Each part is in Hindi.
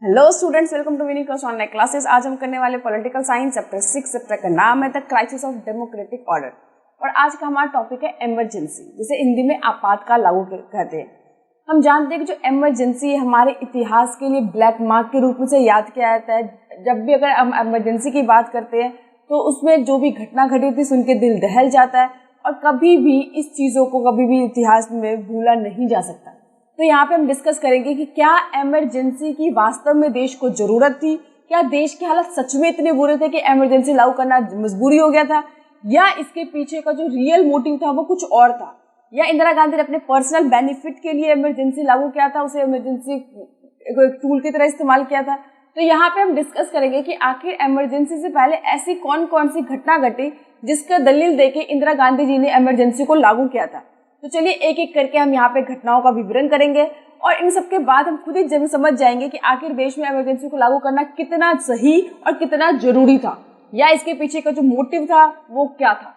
Hello students, welcome to Vini class online classes. आज हम करने वाले पॉलिटिकल साइंस चैप्टर 6। चैप्टर का नाम है the crisis of democratic order और आज का हमारा टॉपिक है इमरजेंसी, जिसे हिंदी में आपातकाल लागू कहते हैं। हम जानते हैं कि जो इमरजेंसी है हमारे इतिहास के लिए ब्लैक मार्क के रूप में से याद किया जाता है। जब भी अगर हम इमरजेंसी की बात करते हैं तो उसमें जो भी घटना घटी थी सुन के दिल दहल जाता है और कभी भी इस चीज़ों को कभी भी इतिहास में भूला नहीं जा सकता। तो यहाँ पे हम डिस्कस करेंगे कि क्या इमरजेंसी की वास्तव में देश को जरूरत थी, क्या देश के हालात सच में इतने बुरे थे कि इमरजेंसी लागू करना मजबूरी हो गया था, या इसके पीछे का जो रियल मोटिव था वो कुछ और था, या इंदिरा गांधी ने अपने पर्सनल बेनिफिट के लिए इमरजेंसी लागू किया था, उसे इमरजेंसी एक टूल की तरह इस्तेमाल किया था। तो यहाँ पे हम डिस्कस करेंगे कि आखिर इमरजेंसी से पहले ऐसी कौन कौन सी घटना घटी जिसका दलील देके इंदिरा गांधी जी ने इमरजेंसी को लागू किया था। तो चलिए एक एक करके हम यहाँ पे घटनाओं का विवरण करेंगे और इन सब के बाद हम खुद ही समझ जाएंगे कि आखिर देश में इमरजेंसी को लागू करना कितना सही और कितना जरूरी था, या इसके पीछे का जो मोटिव था वो क्या था।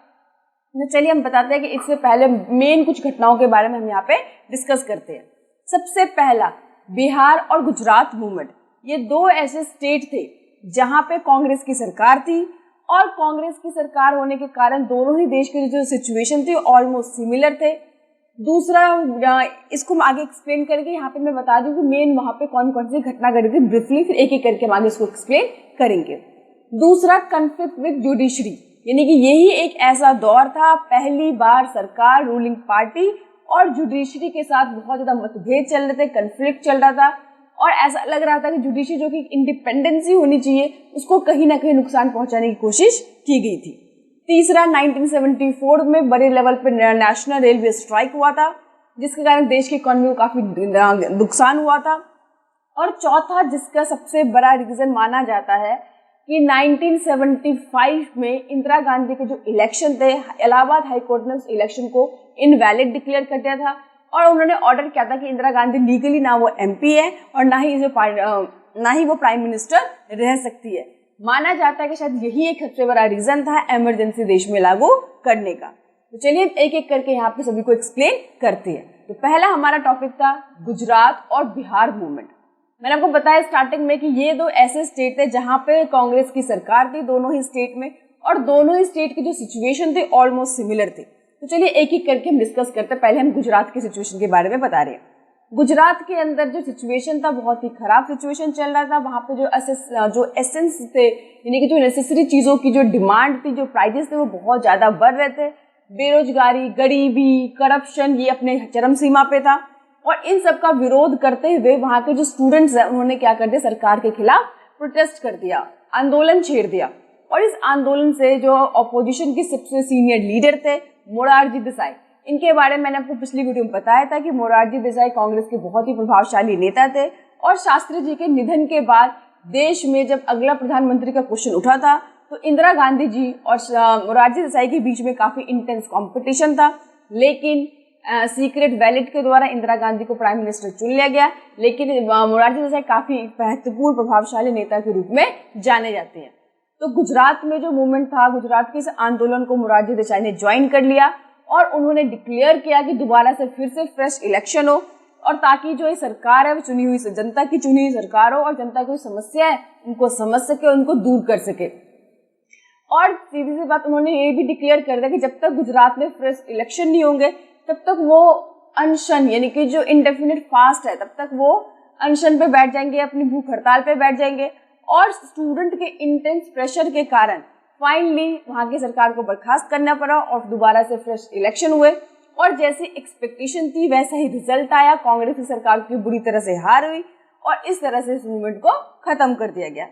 तो चलिए हम बताते हैं कि इससे पहले मेन कुछ घटनाओं के बारे में हम यहाँ पे डिस्कस करते हैं। सबसे पहला, बिहार और गुजरात मूवमेंट। ये दो ऐसे स्टेट थे जहाँ पे कांग्रेस की सरकार थी और कांग्रेस की सरकार होने के कारण दोनों ही देश के जो सिचुएशन थी ऑलमोस्ट सिमिलर थे। दूसरा, इसको हम आगे एक्सप्लेन करके यहाँ पे मैं बता दूं कि मेन वहाँ पे कौन कौन सी घटना घटी थी ब्रीफली, फिर एक एक करके हम आगे इसको एक्सप्लेन करेंगे। दूसरा, कन्फ्लिक्ट विद जुडिशरी, यानी कि यही एक ऐसा दौर था पहली बार सरकार, रूलिंग पार्टी और जुडिशरी के साथ बहुत ज्यादा मतभेद चल रहे थे, कन्फ्लिक्ट चल रहा था और ऐसा लग रहा था कि जुडिशरी जो कि इंडिपेंडेंसी होनी चाहिए उसको कहीं ना कहीं नुकसान पहुंचाने की कोशिश की गई थी। तीसरा, 1974 में बड़े लेवल पर नेशनल रेलवे स्ट्राइक हुआ था जिसके कारण देश की इकोनॉमी को काफी नुकसान हुआ था। और चौथा, जिसका सबसे बड़ा रीजन माना जाता है कि 1975 में इंदिरा गांधी के जो इलेक्शन थे, इलाहाबाद हाई कोर्ट ने उस इलेक्शन को इनवैलिड डिक्लेयर कर दिया था और उन्होंने ऑर्डर किया था कि इंदिरा गांधी लीगली ना वो एमपी है और ना ही वो प्राइम मिनिस्टर रह सकती है। माना जाता है कि शायद यही एक सबसे बड़ा रीजन था इमरजेंसी देश में लागू करने का। तो चलिए एक एक करके यहाँ पे सभी को एक्सप्लेन करते हैं। तो पहला हमारा टॉपिक था गुजरात और बिहार मूवमेंट। मैंने आपको बताया स्टार्टिंग में कि ये दो ऐसे स्टेट थे जहाँ पे कांग्रेस की सरकार थी दोनों ही स्टेट में और दोनों ही स्टेट की जो सिचुएशन थी ऑलमोस्ट सिमिलर थी। तो चलिए एक एक करके हम डिस्कस करते हैं। पहले हम गुजरात की सिचुएशन के बारे में बता रहे हैं। गुजरात के अंदर जो सिचुएशन था बहुत ही खराब सिचुएशन चल रहा था। वहाँ पे जो एसेंस थे, यानी कि जो नेसेसरी चीज़ों की जो डिमांड थी, जो प्राइजेस थे वो बहुत ज़्यादा बढ़ रहे थे। बेरोजगारी, गरीबी, करप्शन ये अपने चरम सीमा पे था और इन सब का विरोध करते हुए वहाँ के जो स्टूडेंट्स हैं उन्होंने क्या कर दिया, सरकार के खिलाफ प्रोटेस्ट कर दिया, आंदोलन छेड़ दिया। और इस आंदोलन से जो अपोजिशन के सबसे सीनियर लीडर थे मोरारजी देसाई, इनके बारे में मैंने आपको पिछली वीडियो में बताया था कि मोरारजी देसाई कांग्रेस के बहुत ही प्रभावशाली नेता थे और शास्त्री जी के निधन के बाद देश में जब अगला प्रधानमंत्री का क्वेश्चन उठा था तो इंदिरा गांधी जी और मोरारजी देसाई के बीच में काफी इंटेंस कंपटीशन था, लेकिन सीक्रेट बैलेट के द्वारा इंदिरा गांधी को प्राइम मिनिस्टर चुन लिया गया। लेकिन मोरारजी देसाई काफी महत्वपूर्ण प्रभावशाली नेता के रूप में जाने जाते हैं। तो गुजरात में जो मूवमेंट था, गुजरात के इस आंदोलन को मोरारजी देसाई ने ज्वाइन कर लिया और उन्होंने डिक्लेयर किया कि दोबारा से फिर से फ्रेश इलेक्शन हो और ताकि जो ये सरकार है वो चुनी हुई जनता की चुनी हुई सरकार हो और जनता की समस्या है उनको समझ सके, उनको दूर कर सके। और सीधी सी बात उन्होंने ये भी डिक्लेयर कर दिया कि जब तक गुजरात में फ्रेश इलेक्शन नहीं होंगे तब तक वो अनशन, यानी कि जो इंडेफिनिट फास्ट है, तब तक वो अनशन पे बैठ जाएंगे, अपनी भूख हड़ताल पे बैठ जाएंगे। और स्टूडेंट के इंटेंस प्रेशर के कारण फाइनली वहां की सरकार को बर्खास्त करना पड़ा और दोबारा से फ्रेश इलेक्शन हुए और जैसी एक्सपेक्टेशन थी वैसा ही रिजल्ट आया। कांग्रेस की सरकार की बुरी तरह से हार हुई और इस तरह से इस मूवमेंट को खत्म कर दिया गया।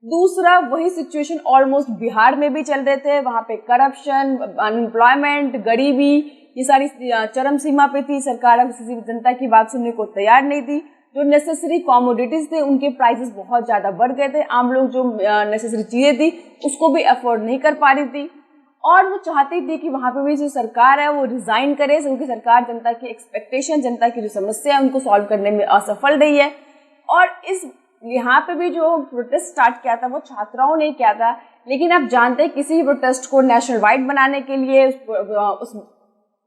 दूसरा, वही सिचुएशन ऑलमोस्ट बिहार में भी चल रहे थे। वहां पे करप्शन, अनएम्प्लॉयमेंट, गरीबी ये सारी चरम सीमा पे थी। सरकार अब किसी जनता की बात सुनने को तैयार नहीं थी। जो नेसेसरी कॉमोडिटीज थे उनके प्राइसेस बहुत ज्यादा बढ़ गए थे। आम लोग जो नेसेसरी चीजें थी उसको भी अफोर्ड नहीं कर पा रही थी और वो चाहती थी कि वहां पे भी जो सरकार है वो रिजाइन करे, क्योंकि सरकार जनता की एक्सपेक्टेशन, जनता की जो समस्या है उनको सॉल्व करने में असफल रही है। और इस यहाँ पे भी जो प्रोटेस्ट स्टार्ट किया था वो छात्राओं ने किया था, लेकिन आप जानते हैं किसी भी प्रोटेस्ट को नेशनल वाइड बनाने के लिए, उस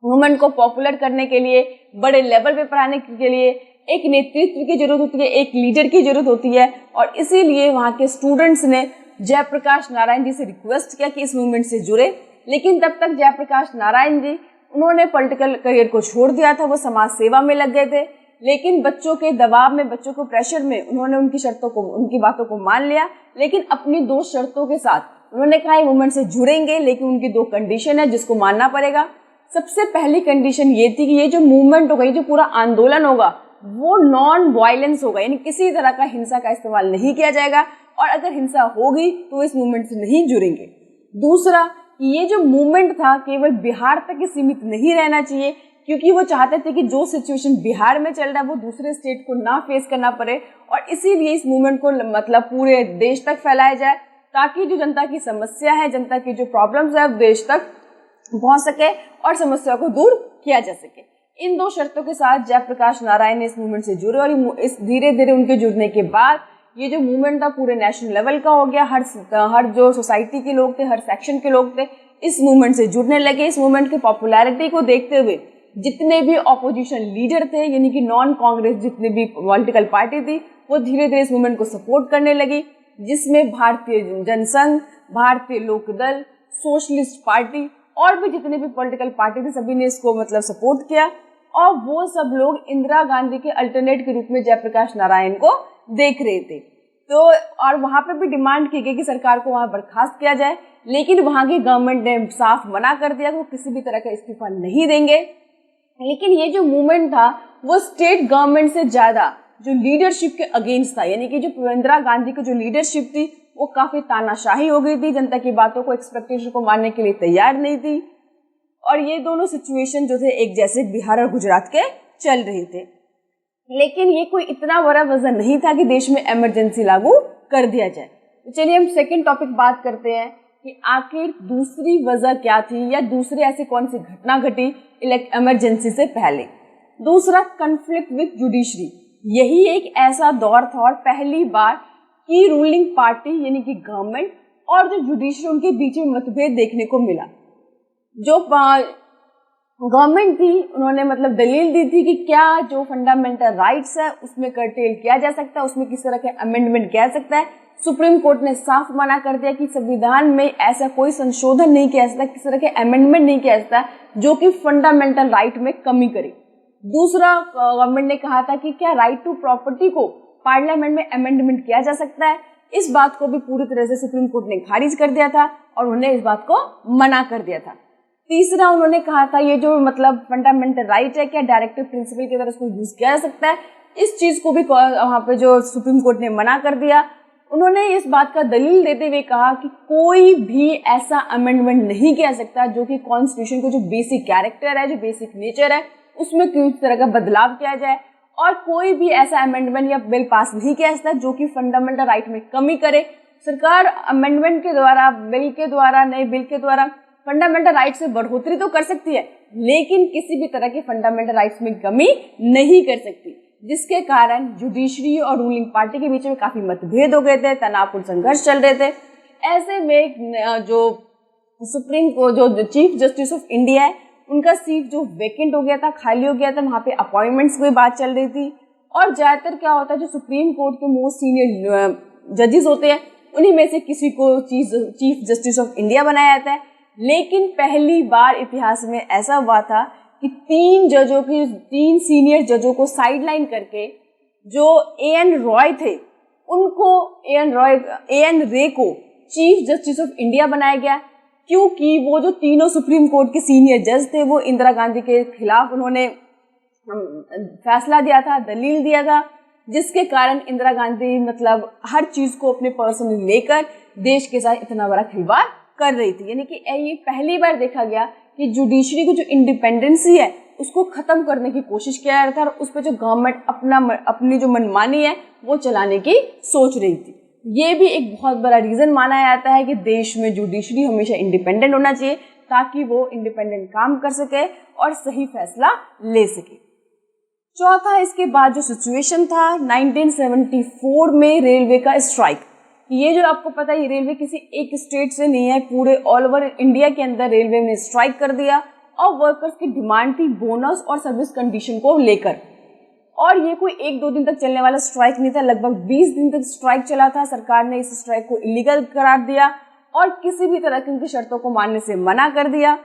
मूवमेंट को पॉपुलर करने के लिए, बड़े लेवल पे पढ़ाने के लिए एक नेतृत्व की जरूरत होती है, एक लीडर की जरूरत होती है। और इसीलिए वहाँ के स्टूडेंट्स ने जयप्रकाश नारायण जी से रिक्वेस्ट किया कि इस मूवमेंट से जुड़े। लेकिन तब तक जयप्रकाश नारायण जी उन्होंने पॉलिटिकल करियर को छोड़ दिया था, वो समाज सेवा में लग गए थे। लेकिन बच्चों के दबाव में, बच्चों को प्रेशर में उन्होंने उनकी शर्तों को, उनकी बातों को मान लिया। लेकिन अपनी 2 शर्तों के साथ उन्होंने कहा मूवमेंट से जुड़ेंगे, लेकिन उनकी 2 कंडीशन है जिसको मानना पड़ेगा। सबसे पहली कंडीशन ये थी कि ये जो मूवमेंट होगा, ये जो पूरा आंदोलन होगा, वो नॉन वायलेंस होगा, यानी किसी तरह का हिंसा का इस्तेमाल नहीं किया जाएगा। और अगर हिंसा होगी तो इस मूवमेंट से नहीं जुड़ेंगे। दूसरा, ये जो मूवमेंट था केवल बिहार तक ही सीमित नहीं रहना चाहिए, क्योंकि वो चाहते थे कि जो सिचुएशन बिहार में चल रहा है वो दूसरे स्टेट को ना फेस करना पड़े। और इसीलिए इस मूवमेंट को मतलब पूरे देश तक फैलाया जाए, ताकि जो जनता की समस्या है, जनता की जो प्रॉब्लम्स है, देश तक पहुंच सके और समस्या को दूर किया जा सके। इन 2 शर्तों के साथ जयप्रकाश नारायण ने इस मूवमेंट से जुड़े। और इस धीरे धीरे उनके जुड़ने के बाद ये जो मूवमेंट था पूरे नेशनल लेवल का हो गया। हर जो सोसाइटी के लोग थे, हर सेक्शन के लोग थे, इस मूवमेंट से जुड़ने लगे। इस मूवमेंट की पॉपुलैरिटी को देखते हुए जितने भी ऑपोजिशन लीडर थे, यानी कि नॉन कांग्रेस जितने भी पॉलिटिकल पार्टी थी, वो धीरे धीरे इस मूवमेंट को सपोर्ट करने लगी, जिसमें भारतीय जनसंघ, भारतीय लोकदल, सोशलिस्ट पार्टी और भी जितने भी पॉलिटिकल पार्टी थे, सभी ने इसको मतलब सपोर्ट किया। और वो सब लोग इंदिरा गांधी के अल्टरनेट के रूप में जयप्रकाश नारायण को देख रहे थे। तो और वहां पे भी डिमांड की गई कि सरकार को वहां बर्खास्त किया जाए। लेकिन वहां की गवर्नमेंट ने साफ मना कर दिया कि वो किसी भी तरह का इस्तीफा नहीं देंगे। लेकिन ये जो मूवमेंट था वो स्टेट गवर्नमेंट से ज्यादा जो लीडरशिप के अगेंस्ट था, यानी कि जो इंदिरा गांधी की जो लीडरशिप थी वो काफी तानाशाही हो गई थी, जनता की बातों को, एक्सपेक्टेशन को मानने के लिए तैयार नहीं थी। और ये दोनों सिचुएशन जो थे एक जैसे बिहार और गुजरात के चल रहे थे। लेकिन ये कोई इतना बड़ा वजन नहीं था कि देश में इमरजेंसी लागू कर दिया जाए। तो चलिए हम सेकंड टॉपिक बात करते हैं कि आखिर दूसरी वजह क्या थी, या दूसरी ऐसी कौन सी घटना घटी इमरजेंसी से पहले। दूसरा, कन्फ्लिक्ट विद जुडिशरी। यही एक ऐसा दौर था और पहली बार की रूलिंग पार्टी यानी कि गवर्नमेंट और जो जुडिशरी उनके बीच में मतभेद देखने को मिला। जो गवर्नमेंट थी उन्होंने मतलब दलील दी थी कि क्या जो फंडामेंटल राइट्स है उसमें कर्टेल किया जा सकता है, उसमें किस तरह के अमेंडमेंट किया जा सकता है। सुप्रीम कोर्ट ने साफ मना कर दिया कि संविधान में ऐसा कोई संशोधन नहीं किया जा सकता, किस तरह के अमेंडमेंट नहीं किया जा सकता जो कि फंडामेंटल राइट में कमी करे। दूसरा, गवर्नमेंट ने कहा था कि क्या राइट टू प्रॉपर्टी को पार्लियामेंट में अमेंडमेंट किया जा सकता है। इस बात को भी पूरी तरह से सुप्रीम कोर्ट ने खारिज कर दिया था और उन्होंने इस बात को मना कर दिया था। तीसरा, उन्होंने कहा था ये जो मतलब फंडामेंटल राइट है, क्या डायरेक्टिव प्रिंसिपल की तरह इसको यूज किया जा सकता है। इस चीज को भी वहां पे जो सुप्रीम कोर्ट ने मना कर दिया। उन्होंने इस बात का दलील देते हुए कहा कि कोई भी ऐसा अमेंडमेंट नहीं किया सकता जो कि कॉन्स्टिट्यूशन को जो बेसिक कैरेक्टर है, जो बेसिक नेचर है, उसमें किसी तरह का बदलाव किया जाए। और कोई भी ऐसा अमेंडमेंट या बिल पास नहीं किया जा सकता जो कि फंडामेंटल राइट में कमी करे। सरकार अमेंडमेंट के द्वारा, बिल के द्वारा, नए बिल के द्वारा फंडामेंटल राइट्स में बढ़ोतरी तो कर सकती है, लेकिन किसी भी तरह के फंडामेंटल राइट्स में कमी नहीं कर सकती, जिसके कारण जुडिशरी और रूलिंग पार्टी के बीच में काफी मतभेद हो गए थे, तनावपूर्ण संघर्ष चल रहे थे। ऐसे में जो सुप्रीम कोर्ट जो चीफ जस्टिस ऑफ इंडिया है उनका सीट जो वेकेंट हो गया था, खाली हो गया था, वहां पे अपॉइंटमेंट्स की बात चल रही थी। और ज्यादातर क्या होता है, जो सुप्रीम कोर्ट के मोस्ट सीनियर जजेस होते हैं उन्हीं में से किसी को चीफ जस्टिस ऑफ इंडिया बनाया जाता है। लेकिन पहली बार इतिहास में ऐसा हुआ था कि 3 सीनियर जजों को साइडलाइन करके जो एएन रॉय थे उनको एएन रे को चीफ जस्टिस ऑफ इंडिया बनाया गया, क्योंकि वो जो तीनों सुप्रीम कोर्ट के सीनियर जज थे वो इंदिरा गांधी के खिलाफ उन्होंने फैसला दिया था, दलील दिया था, जिसके कारण इंदिरा गांधी मतलब हर चीज को अपने पर्सनली लेकर देश के साथ इतना बड़ा खिलवाड़ कर रही थी। यानी कि ये पहली बार देखा गया कि जुडिशरी की जो इंडिपेंडेंसी है उसको खत्म करने की कोशिश किया जा रहा था और उस पर जो गवर्नमेंट अपनी जो मनमानी है वो चलाने की सोच रही थी। ये भी एक बहुत बड़ा रीजन माना जाता है कि देश में जुडिशरी हमेशा इंडिपेंडेंट होना चाहिए ताकि वो इंडिपेंडेंट काम कर सके और सही फैसला ले सके। चौथा, इसके बाद जो सिचुएशन था 1974 में रेलवे का स्ट्राइक। ये जो आपको पता है, ये रेलवे किसी एक स्टेट से नहीं है, पूरे ऑल ओवर इंडिया के अंदर रेलवे ने स्ट्राइक कर दिया और वर्कर्स की डिमांड थी बोनस और सर्विस कंडीशन को लेकर। और ये कोई 1-2 दिन तक चलने वाला स्ट्राइक नहीं था, लगभग 20 दिन तक स्ट्राइक चला था। सरकार ने इस स्ट्राइक को इलीगल करार दिया और किसी भी तरह की उनकी शर्तों को मानने से मना कर दिया।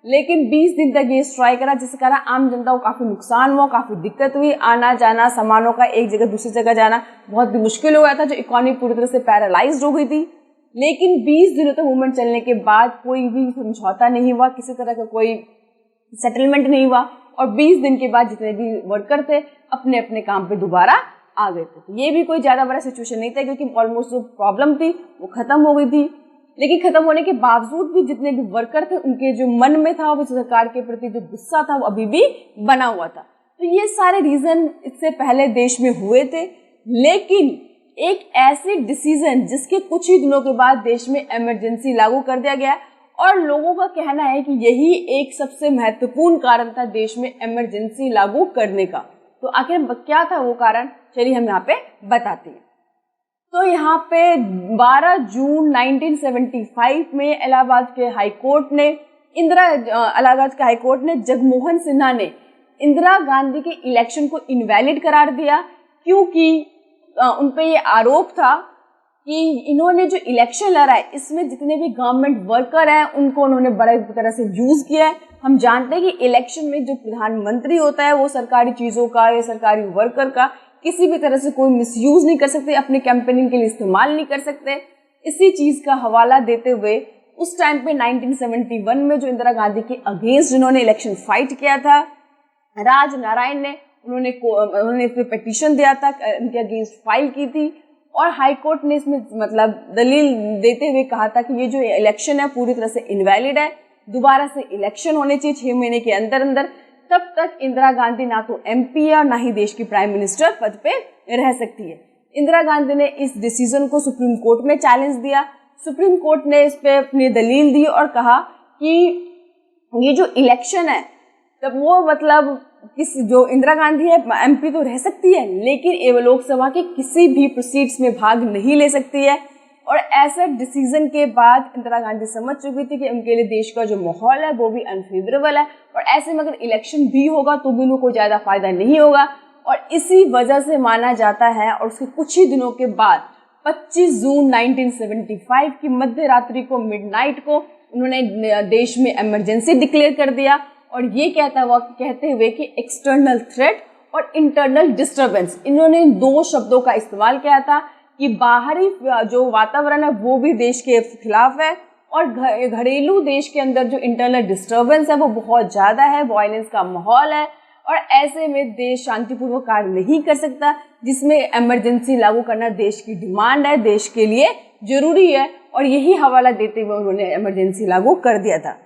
लेकिन 20 दिन तक ये स्ट्राइक रहा, जिसके कारण आम जनता को काफी नुकसान हुआ, काफी दिक्कत हुई। आना जाना, सामानों का एक जगह दूसरी जगह जाना बहुत मुश्किल हो गया था, जो इकोनॉमी पूरी तरह से पैरालाइज्ड हो गई थी। लेकिन 20 दिनों तक मूवमेंट चलने के बाद कोई भी समझौता नहीं हुआ, किसी तरह का कोई सेटलमेंट नहीं हुआ और 20 दिन के बाद जितने भी वर्कर थे अपने अपने काम पे दोबारा आ गए थे। तो ये भी कोई ज्यादा बड़ा सिचुएशन नहीं था, क्योंकि ऑलमोस्ट जो प्रॉब्लम थी वो खत्म हो गई थी। लेकिन खत्म होने के बावजूद भी जितने भी वर्कर थे उनके जो मन में था, वो सरकार के प्रति जो गुस्सा था वो अभी भी बना हुआ था। तो ये सारे रीजन इससे पहले देश में हुए थे। लेकिन एक ऐसे डिसीजन जिसके कुछ ही दिनों के बाद देश में इमरजेंसी लागू कर दिया गया और लोगों का कहना है कि यही एक सबसे महत्वपूर्ण कारण था देश में इमरजेंसी लागू करने का। तो आखिर क्या था वो कारण, चलिए हम यहाँ पे बताते हैं। तो यहाँ पे 12 जून 1975 में इलाहाबाद के हाईकोर्ट ने इलाहाबाद के हाईकोर्ट ने जगमोहन सिन्हा ने इंदिरा गांधी के इलेक्शन को इनवैलिड करार दिया, क्योंकि उनपे ये आरोप था कि इन्होंने जो इलेक्शन लड़ा है इसमें जितने भी गवर्नमेंट वर्कर हैं उनको उन्होंने बड़ी तरह से यूज किया है। हम जानते हैं कि इलेक्शन में जो प्रधानमंत्री होता है वो सरकारी चीजों का या सरकारी वर्कर का किसी भी तरह से कोई मिसयूज नहीं कर सकते, अपने कैंपेनिंग के लिए इस्तेमाल नहीं कर सकते। इसी चीज का हवाला देते हुए उस टाइम पे 1971 में जो इंदिरा गांधी के अगेंस्ट जिन्होंने इलेक्शन फाइट किया था, राज नारायण ने उन्होंने इस पे पिटीशन दिया था, उनके अगेंस्ट फाइल की थी और हाई कोर्ट ने इसमें मतलब दलील देते हुए कहा था कि ये जो इलेक्शन है पूरी तरह से इनवैलिड है, दोबारा से इलेक्शन होने चाहिए 6 महीने के अंदर अंदर। तब तक इंदिरा गांधी ना तो एमपी है और ना ही देश की प्राइम मिनिस्टर पद पे रह सकती है। इंदिरा गांधी ने इस डिसीजन को सुप्रीम कोर्ट में चैलेंज दिया। सुप्रीम कोर्ट ने इस पे अपनी दलील दी और कहा कि ये जो इलेक्शन है तब वो मतलब जो इंदिरा गांधी है एमपी तो रह सकती है, लेकिन ये लोकसभा के किसी भी प्रोसीड्स में भाग नहीं ले सकती है। और ऐसे डिसीजन के बाद इंदिरा गांधी समझ चुकी थी कि उनके लिए देश का जो माहौल है वो भी अनफेवरेबल है और ऐसे में अगर इलेक्शन भी होगा तो भी उनको ज्यादा फायदा नहीं होगा। और इसी वजह से माना जाता है और उसके कुछ ही दिनों के बाद 25 जून 1975 की मध्य रात्रि को मिडनाइट को उन्होंने देश में इमरजेंसी डिक्लेयर कर दिया और ये कहते हुए कि एक्सटर्नल थ्रेट और इंटरनल डिस्टर्बेंस, इन्होंने 2 शब्दों का इस्तेमाल किया था कि बाहरी जो वातावरण है वो भी देश के खिलाफ है और घरेलू देश के अंदर जो इंटरनल डिस्टर्बेंस है वो बहुत ज्यादा है, वायलेंस का माहौल है और ऐसे में देश शांतिपूर्वक कार्य नहीं कर सकता, जिसमें इमरजेंसी लागू करना देश की डिमांड है, देश के लिए जरूरी है। और यही हवाला देते हुए उन्होंने इमरजेंसी लागू कर दिया था।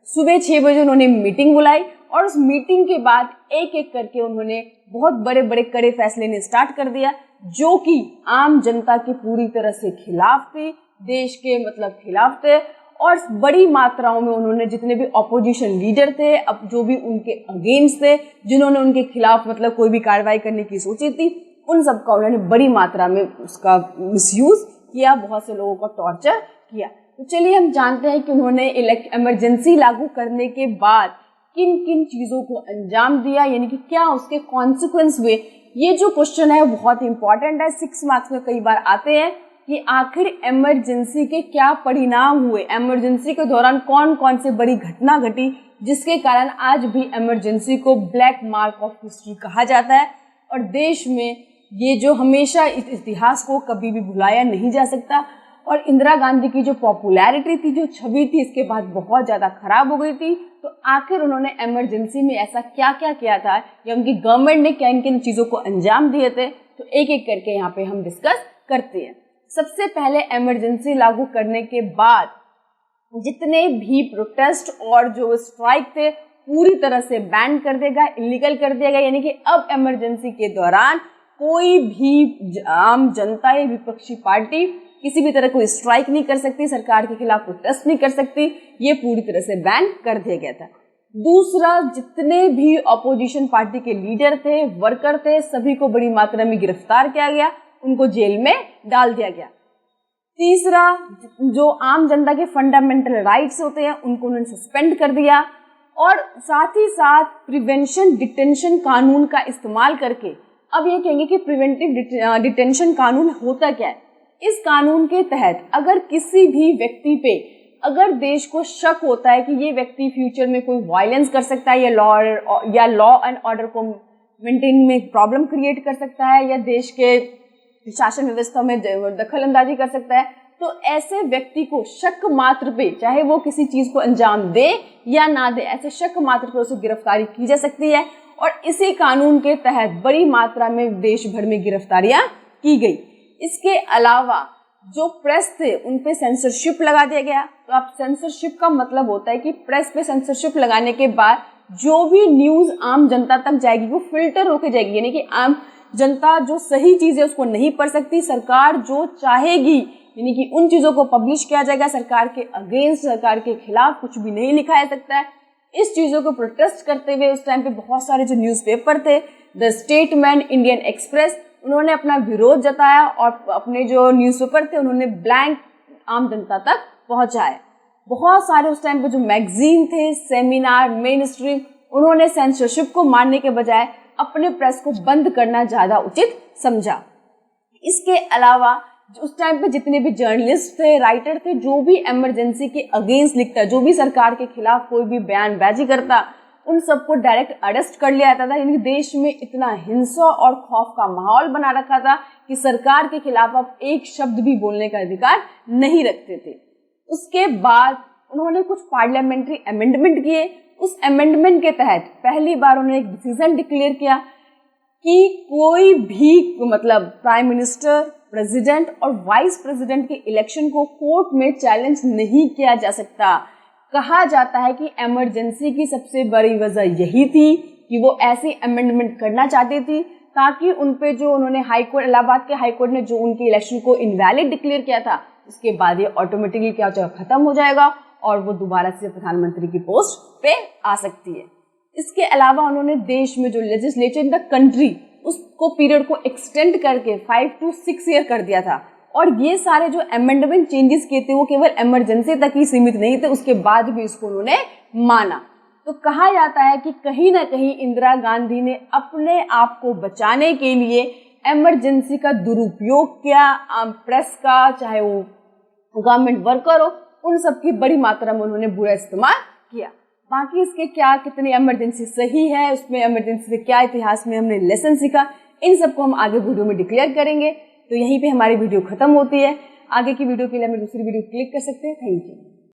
सुबह 6 बजे उन्होंने मीटिंग बुलाई और उस मीटिंग के बाद एक एक करके उन्होंने बहुत बड़े बड़े कड़े फैसले ने स्टार्ट कर दिया, जो कि आम जनता के पूरी तरह से खिलाफ थे, देश के मतलब खिलाफ थे। और बड़ी मात्राओं में उन्होंने जितने भी ऑपोजिशन लीडर थे, अब जो भी उनके अगेंस्ट थे, जिन्होंने उनके खिलाफ मतलब कोई भी कार्रवाई करने की सोची थी, उन सबका उन्होंने बड़ी मात्रा में उसका मिसयूज किया, बहुत से लोगों का टॉर्चर किया। तो चलिए हम जानते हैं कि उन्होंने इमरजेंसी लागू करने के बाद किन किन चीजों को अंजाम दिया, यानी कि क्या उसके कॉन्सिक्वेंस हुए। ये जो क्वेश्चन है वो बहुत इंपॉर्टेंट है, 6 मार्क्स में कई बार आते हैं कि आखिर इमरजेंसी के क्या परिणाम हुए, इमरजेंसी के दौरान कौन कौन से बड़ी घटना घटी जिसके कारण आज भी इमरजेंसी को ब्लैक मार्क ऑफ हिस्ट्री कहा जाता है और देश में ये जो हमेशा इस इतिहास को कभी भी भुलाया नहीं जा सकता। और इंदिरा गांधी की जो पॉपुलैरिटी थी, जो छवि थी, इसके बाद बहुत ज्यादा खराब हो गई थी। तो आखिर उन्होंने इमरजेंसी में ऐसा क्या क्या किया था या उनकी गवर्नमेंट ने किन किन चीजों को अंजाम दिए थे, तो एक एक करके यहाँ पे हम डिस्कस करते हैं। सबसे पहले इमरजेंसी लागू करने के बाद जितने भी प्रोटेस्ट और जो स्ट्राइक थे पूरी तरह से बैन कर देगा, इलीगल कर दिया गया, यानी कि अब इमरजेंसी के दौरान कोई भी आम जनता या विपक्षी पार्टी किसी भी तरह कोई स्ट्राइक नहीं कर सकती, सरकार के खिलाफ प्रोटेस्ट नहीं कर सकती, ये पूरी तरह से बैन कर दिया गया था। दूसरा, जितने भी ऑपोजिशन पार्टी के लीडर थे, वर्कर थे, सभी को बड़ी मात्रा में गिरफ्तार किया गया, उनको जेल में डाल दिया गया। तीसरा, जो आम जनता के फंडामेंटल राइट्स होते हैं उनको उन्होंने सस्पेंड कर दिया और साथ ही साथ प्रिवेंशन डिटेंशन कानून का इस्तेमाल करके अब ये कहेंगे कि प्रिवेंटिव डिटेंशन कानून होता क्या है। इस कानून के तहत अगर किसी भी व्यक्ति पे अगर देश को शक होता है कि ये व्यक्ति फ्यूचर में कोई वायलेंस कर सकता है या लॉ एंड ऑर्डर को मेंटेन में प्रॉब्लम क्रिएट कर सकता है या देश के शासन व्यवस्था में दखल अंदाजी कर सकता है, तो ऐसे व्यक्ति को शक मात्र पे, चाहे वो किसी चीज को अंजाम दे या ना दे, ऐसे शक मात्र पे उसे गिरफ्तारी की जा सकती है। और इसी कानून के तहत बड़ी मात्रा में देश भर में गिरफ्तारियां की गई। इसके अलावा जो प्रेस थे उन पे सेंसरशिप लगा दिया गया। तो अब सेंसरशिप का मतलब होता है कि प्रेस पे सेंसरशिप लगाने के बाद जो भी न्यूज आम जनता तक जाएगी वो फिल्टर होके जाएगी, यानी कि आम जनता जो सही चीज है उसको नहीं पढ़ सकती। सरकार जो चाहेगी यानी कि उन चीजों को पब्लिश किया जाएगा। सरकार के अगेंस्ट, सरकार के खिलाफ कुछ भी नहीं लिखा जा सकता है। इस चीजों को प्रोटेस्ट करते हुए उस टाइम पे बहुत सारे जो न्यूज़पेपर थे, द स्टेटमैन, इंडियन एक्सप्रेस, उन्होंने अपना विरोध जताया और अपने जो न्यूज़पेपर थे उन्होंने ब्लैंक आम जनता तक पहुंचाए। बहुत सारे उस टाइम पे जो मैगजीन थे, सेमिनार, मेन स्ट्रीम, उन्होंने सेंसरशिप को मानने के बजाय अपने प्रेस को बंद करना ज्यादा उचित समझा। इसके अलावा उस टाइम पे जितने भी जर्नलिस्ट थे, राइटर थे, जो भी इमरजेंसी के अगेंस्ट लिखता, जो भी सरकार के खिलाफ कोई भी बयानबाजी करता, उन सबको डायरेक्ट अरेस्ट कर लिया जाता था। यानी देश में इतना हिंसा और खौफ का माहौल बना रखा था कि सरकार के खिलाफ अब एक शब्द भी बोलने का अधिकार नहीं रखते थे। उसके बाद उन्होंने कुछ पार्लियामेंट्री अमेंडमेंट किए। उस अमेंडमेंट के तहत पहली बार उन्होंने एक डिसीजन डिक्लेयर किया कि कोई भी प्राइम मिनिस्टर, प्रेसिडेंट और वाइस प्रेसिडेंट के इलेक्शन को कोर्ट में चैलेंज नहीं किया जा सकता। कहा जाता है कि इमरजेंसी की सबसे बड़ी वजह यही थी कि वो ऐसी अमेंडमेंट करना चाहती थी ताकि उन पे जो उन्होंने हाईकोर्ट, इलाहाबाद के हाईकोर्ट ने जो उनके इलेक्शन को इनवैलिड डिक्लेयर किया था, उसके बाद ये ऑटोमेटिकली क्या हो जाएगा, खत्म हो जाएगा और वो दोबारा से प्रधानमंत्री की पोस्ट पे आ सकती है। इसके अलावा उन्होंने देश में जो लेजिस्लेचर इन द कंट्री उसको पीरियड को एक्सटेंड करके 5 to 6 ईयर कर दिया था। और ये सारे जो अमेंडमेंट चेंजेस किए थे वो केवल इमरजेंसी तक ही सीमित नहीं थे, उसके बाद भी इसको उन्होंने माना। तो कहा जाता है कि कहीं ना कहीं इंदिरा गांधी ने अपने आप को बचाने के लिए इमरजेंसी का दुरुपयोग किया। प्रेस का, चाहे वो गवर्नमेंट वर्कर हो, उन सब की बड़ी मात्रा में उन्होंने बुरा इस्तेमाल किया। बाकी इसके क्या कितनी इमरजेंसी सही है, उसमें इमरजेंसी से क्या इतिहास में हमने लेसन सीखा, इन सबको हम आगे वीडियो में डिक्लेयर करेंगे। तो यहीं पे हमारी वीडियो खत्म होती है। आगे की वीडियो के लिए हमें दूसरी वीडियो क्लिक कर सकते हैं। Thank you.